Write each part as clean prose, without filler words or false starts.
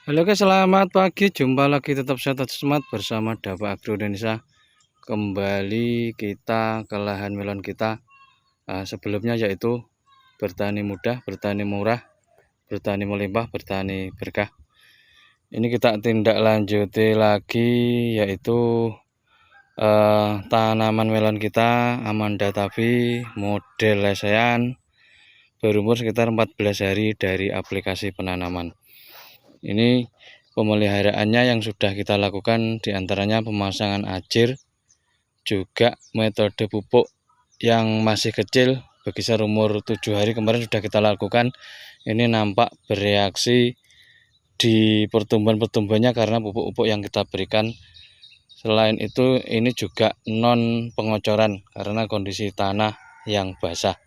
Halo guys, selamat pagi. Jumpa lagi tetap sehat semangat bersama Dava Agro Indonesia. Kembali kita ke lahan melon kita. Sebelumnya yaitu bertani mudah, bertani murah, bertani melimpah, bertani berkah. Ini kita tindak lanjuti lagi yaitu tanaman melon kita Amanda Tavi model lesehan, berumur sekitar 14 hari dari aplikasi penanaman. Ini pemeliharaannya yang sudah kita lakukan diantaranya pemasangan ajir, juga metode pupuk yang masih kecil berkisar umur 7 hari kemarin sudah kita lakukan. Ini nampak bereaksi di pertumbuhan-pertumbuhannya karena pupuk-pupuk yang kita berikan. Selain itu ini juga non pengocoran karena kondisi tanah yang basah.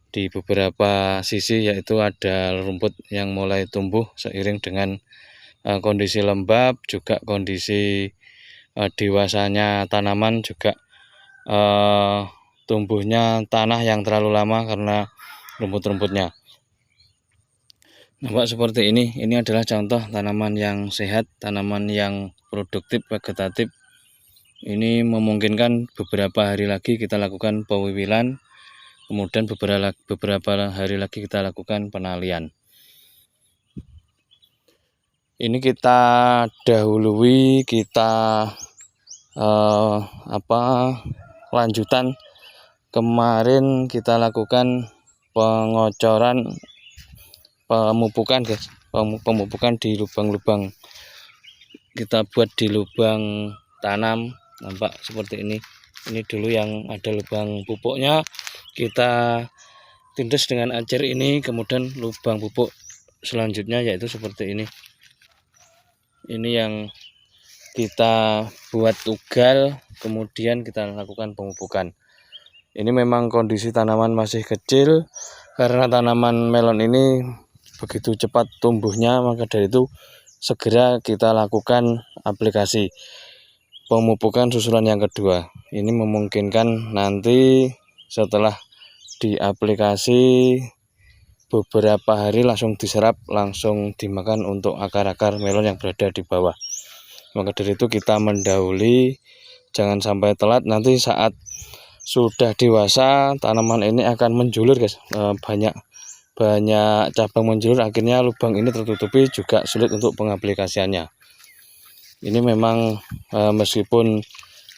Di beberapa sisi yaitu ada rumput yang mulai tumbuh seiring dengan kondisi lembab, juga kondisi dewasanya tanaman, juga tumbuhnya tanah yang terlalu lama karena rumput-rumputnya. Nampak seperti ini adalah contoh tanaman yang sehat, tanaman yang produktif, vegetatif. Ini memungkinkan beberapa hari lagi kita lakukan pewiwilan, kemudian beberapa hari lagi kita lakukan penalian. Ini kita dahului, kita lanjutan kemarin kita lakukan pengocoran, pemupukan guys, pemupukan di lubang-lubang. Kita buat di lubang tanam, nampak seperti ini. Ini dulu yang ada lubang pupuknya, kita tindas dengan acer ini, kemudian lubang pupuk selanjutnya yaitu seperti ini. Ini yang kita buat ugal, kemudian kita lakukan pemupukan. Ini memang kondisi tanaman masih kecil karena tanaman melon ini begitu cepat tumbuhnya, maka dari itu segera kita lakukan aplikasi pemupukan susulan yang kedua. Ini memungkinkan nanti setelah diaplikasi beberapa hari langsung diserap, langsung dimakan untuk akar-akar melon yang berada di bawah. Maka dari itu kita mendahului, jangan sampai telat. Nanti saat sudah dewasa tanaman ini akan menjulur guys, banyak cabang menjulur, akhirnya lubang ini tertutupi, juga sulit untuk pengaplikasiannya. Ini memang meskipun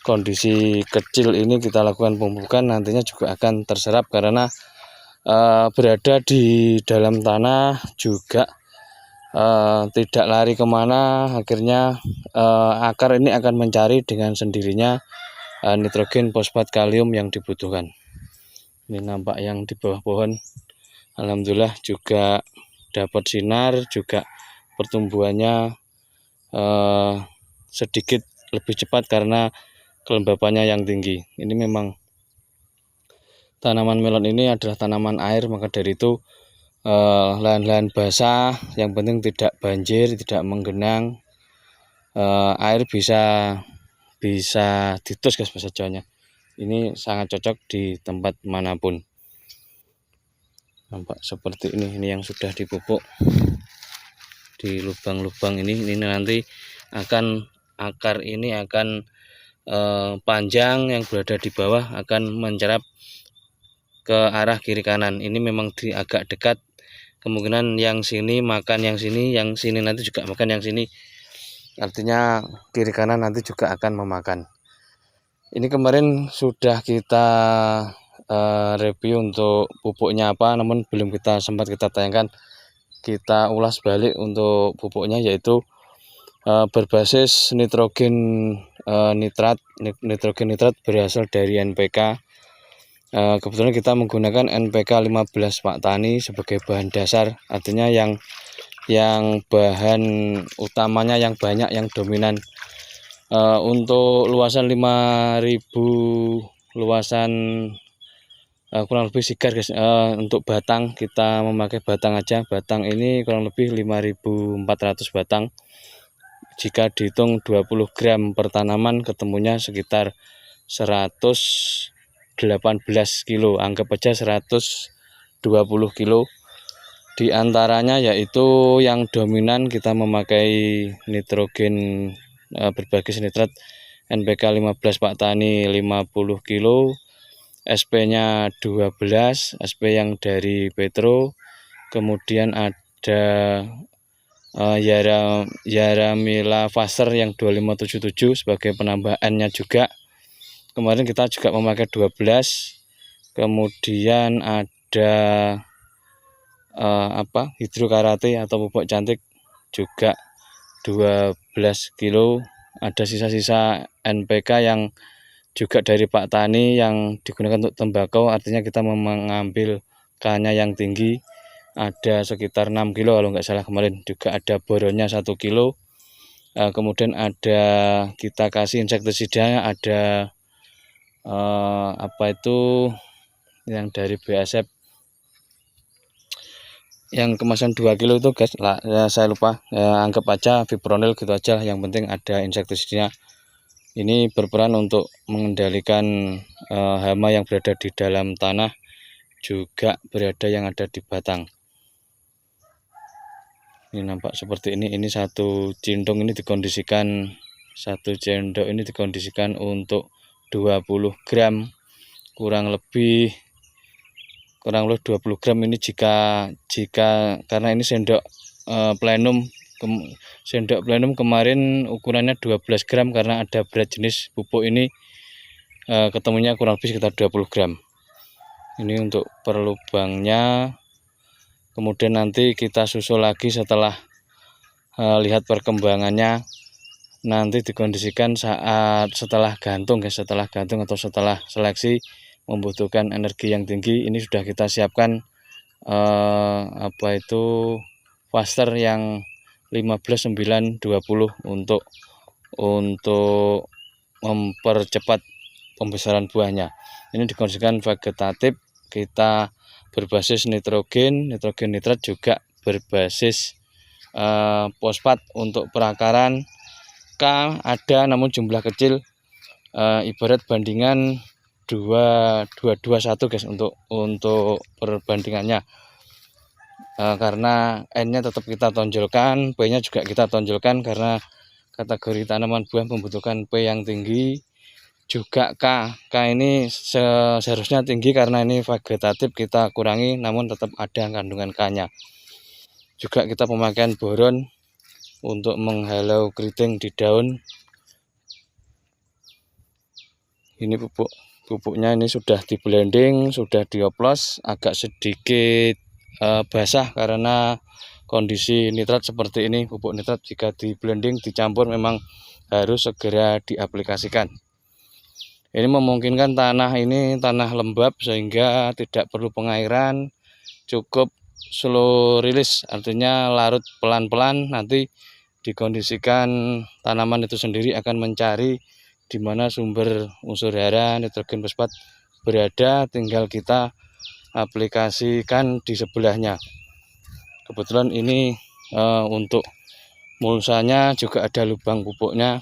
kondisi kecil ini kita lakukan pemupukan, nantinya juga akan terserap karena berada di dalam tanah, juga tidak lari kemana. Akhirnya akar ini akan mencari dengan sendirinya nitrogen, fosfat, kalium yang dibutuhkan. Ini nampak yang di bawah pohon, alhamdulillah juga dapat sinar, juga pertumbuhannya sedikit lebih cepat karena kelembapannya yang tinggi. Ini memang tanaman melon ini adalah tanaman air, maka dari itu lahan-lahan basah yang penting tidak banjir, tidak menggenang, air bisa ditus guys bahasa Jawanya. Ini sangat cocok di tempat manapun. Nampak seperti ini yang sudah dipupuk di lubang-lubang ini nanti akan akar ini akan panjang, yang berada di bawah akan mencerap ke arah kiri kanan. Ini memang agak dekat, kemungkinan yang sini makan yang sini nanti juga makan yang sini, artinya kiri kanan nanti juga akan memakan. Ini kemarin sudah kita review untuk pupuknya apa, namun belum sempat kita tayangkan. Kita ulas balik untuk pupuknya, yaitu berbasis nitrogen nitrat berasal dari NPK. Kebetulan kita menggunakan NPK 15 Pak Tani sebagai bahan dasar, artinya yang bahan utamanya yang banyak, yang dominan. Untuk luasan 5.000 luasan kurang lebih sigar guys. Untuk batang kita memakai batang aja, batang ini kurang lebih 5.400 batang. Jika dihitung 20 gram per tanaman, ketemunya sekitar 118 kilo, anggap aja 120 kilo. Di antaranya yaitu yang dominan kita memakai nitrogen berbasis nitrat NPK 15 Pak Tani 50 kilo, SP-nya 12, SP yang dari Petro. Kemudian ada Yaramila Faser yang 2577 sebagai penambahannya juga. Kemarin kita juga memakai 12. Kemudian ada hidrokarate atau pupuk cantik juga 12 kilo. Ada sisa-sisa NPK yang juga dari Pak Tani yang digunakan untuk tembakau, artinya kita mengambil K-nya yang tinggi, ada sekitar 6 kilo kalau nggak salah kemarin. Juga ada boronnya 1 kilo. Kemudian ada kita kasih insektisida, ada yang dari BASF yang kemasan 2 kilo itu guys lah, ya saya lupa, anggap aja fipronil gitu aja, yang penting ada insektisidanya. Ini berperan untuk mengendalikan hama yang berada di dalam tanah, juga berada yang ada di batang. Ini nampak seperti ini satu cindong ini dikondisikan, satu sendok ini dikondisikan untuk 20 gram, kurang lebih 20 gram ini jika karena ini sendok plenum. Sendok plenum kemarin ukurannya 12 gram karena ada berat jenis pupuk ini ketemunya kurang lebih sekitar 20 gram. Ini untuk per lubangnya. Kemudian nanti kita susul lagi setelah lihat perkembangannya, nanti dikondisikan setelah gantung guys, setelah gantung atau setelah seleksi membutuhkan energi yang tinggi. Ini sudah kita siapkan faster yang 15 9 20 untuk mempercepat pembesaran buahnya. Ini dikondisikan vegetatif, kita berbasis nitrogen nitrat, juga berbasis fosfat. Untuk perakaran K ada namun jumlah kecil, ibarat bandingan 2:1 guys untuk perbandingannya. Karena N-nya tetap kita tonjolkan, P-nya juga kita tonjolkan karena kategori tanaman buah membutuhkan P yang tinggi. Juga K ini seharusnya tinggi karena ini vegetatif, kita kurangi namun tetap ada kandungan K-nya. Juga kita pemakaian boron untuk menghalau keriting di daun. Ini pupuknya ini sudah di blending, sudah dioplos, agak sedikit basah karena kondisi nitrat seperti ini. Pupuk nitrat jika di blending dicampur memang harus segera diaplikasikan. Ini memungkinkan tanah ini tanah lembab sehingga tidak perlu pengairan, cukup slow release, artinya larut pelan-pelan. Nanti dikondisikan tanaman itu sendiri akan mencari di mana sumber unsur hara, nitrogen, fosfat berada, tinggal kita aplikasikan di sebelahnya. Kebetulan ini untuk mulsanya juga ada lubang pupuknya.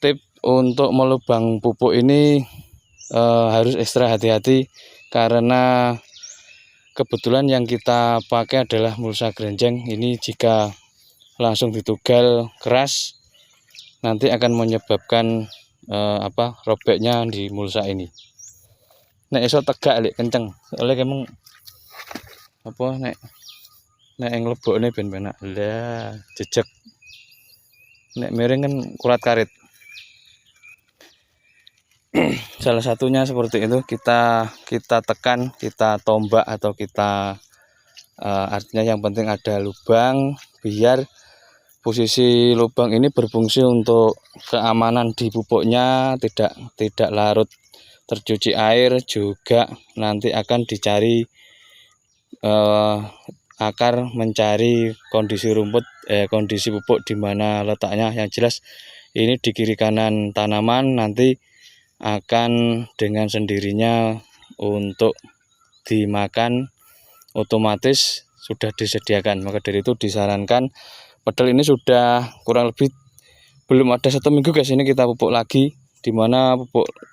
Tip untuk melubang pupuk ini harus ekstra hati-hati karena kebetulan yang kita pakai adalah mulsa grenjeng. Ini jika langsung ditugal keras nanti akan menyebabkan robeknya di mulsa ini. Nek iso tegak lek kenceng, oleh emang nek nglebokne ben penak. Lah jejeg. Nek miring kan kurat karit. Salah satunya seperti itu, kita tekan, kita tombak atau kita artinya yang penting ada lubang, biar posisi lubang ini berfungsi untuk keamanan di pupuknya, tidak larut tercuci air. Juga nanti akan dicari akar, mencari kondisi rumput, kondisi pupuk di mana letaknya. Yang jelas ini di kiri kanan tanaman, nanti akan dengan sendirinya untuk dimakan otomatis sudah disediakan. Maka dari itu disarankan, padahal ini sudah kurang lebih belum ada 1 minggu guys, ini kita pupuk lagi, dimana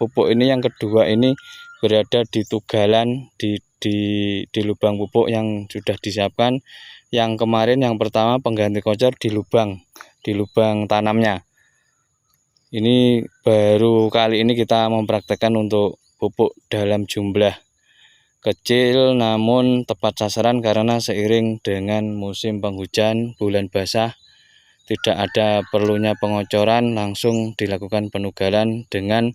pupuk ini yang kedua ini berada di tugalan di di lubang pupuk yang sudah disiapkan. Yang kemarin yang pertama pengganti kocor di lubang tanamnya. Ini baru kali ini kita mempraktekkan untuk pupuk dalam jumlah kecil namun tepat sasaran, karena seiring dengan musim penghujan, bulan basah, tidak ada perlunya pengocoran, langsung dilakukan penugalan dengan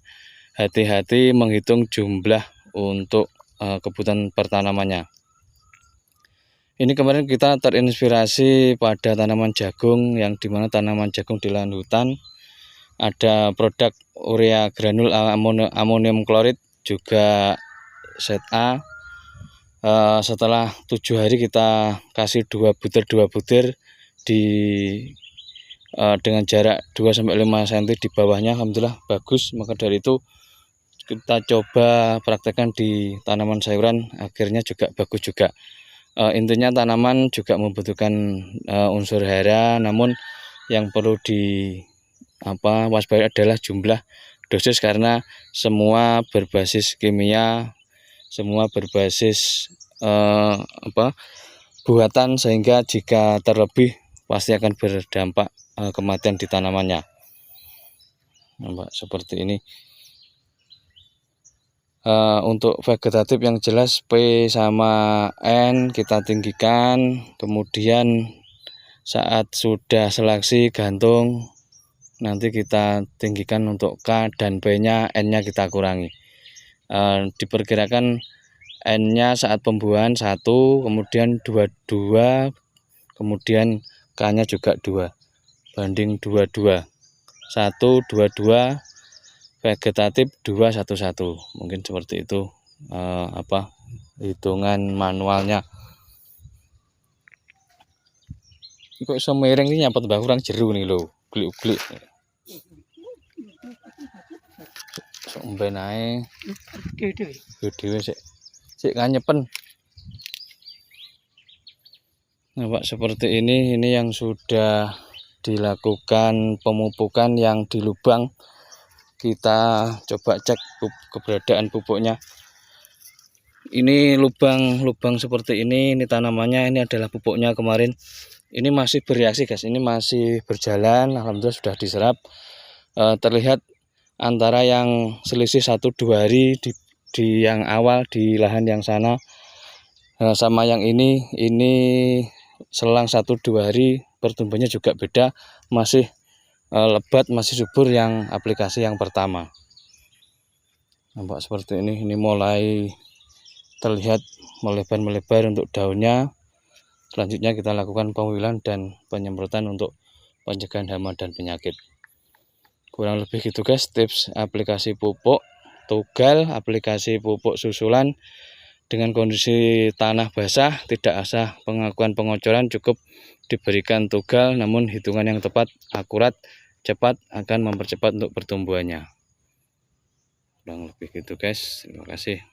hati-hati menghitung jumlah untuk kebutuhan pertanamannya. Ini kemarin kita terinspirasi pada tanaman jagung, yang dimana tanaman jagung di lahan hutan ada produk urea granul amonium klorid juga set A. Setelah 7 hari kita kasih 2 butir dengan jarak 2-5 cm di bawahnya, alhamdulillah bagus. Maka dari itu kita coba praktekkan di tanaman sayuran, akhirnya juga bagus juga. Intinya tanaman juga membutuhkan unsur hara, namun yang perlu waspadai adalah jumlah dosis, karena semua berbasis kimia, semua berbasis buatan, sehingga jika terlebih pasti akan berdampak kematian di tanamannya. Nampak seperti ini. Untuk vegetatif yang jelas P sama N kita tinggikan, kemudian saat sudah seleksi gantung nanti kita tinggikan untuk K dan P nya, N nya kita kurangi. Diperkirakan N nya saat pembuahan 1, kemudian 22, kemudian K nya juga 2, banding 22, 1, 22, vegetatif 2, 1, 1. Mungkin seperti itu hitungan manualnya. Kok iso miring iki nyapet mbah kurang jeru nih lho, glik-glik. Sok mben ae. Dhewe sik kanyepen. Nah, Pak, seperti ini yang sudah dilakukan pemupukan yang di lubang. Kita coba cek keberadaan pupuknya. Ini lubang seperti ini tanamannya, ini adalah pupuknya kemarin. Ini masih bereaksi guys, ini masih berjalan, alhamdulillah sudah diserap. Terlihat antara yang selisih 1-2 hari di yang awal di lahan yang sana, sama yang ini selang 1-2 hari pertumbuhannya juga beda, masih lebat, masih subur yang aplikasi yang pertama. Nampak seperti ini mulai terlihat melebar untuk daunnya. Selanjutnya kita lakukan pemwilan dan penyemprotan untuk pencegahan hama dan penyakit. Kurang lebih gitu guys, tips aplikasi pupuk tugal, aplikasi pupuk susulan dengan kondisi tanah basah, tidak usah pengakuan pengocoran, cukup diberikan tugal, namun hitungan yang tepat, akurat, cepat akan mempercepat untuk pertumbuhannya. Kurang lebih gitu guys, terima kasih.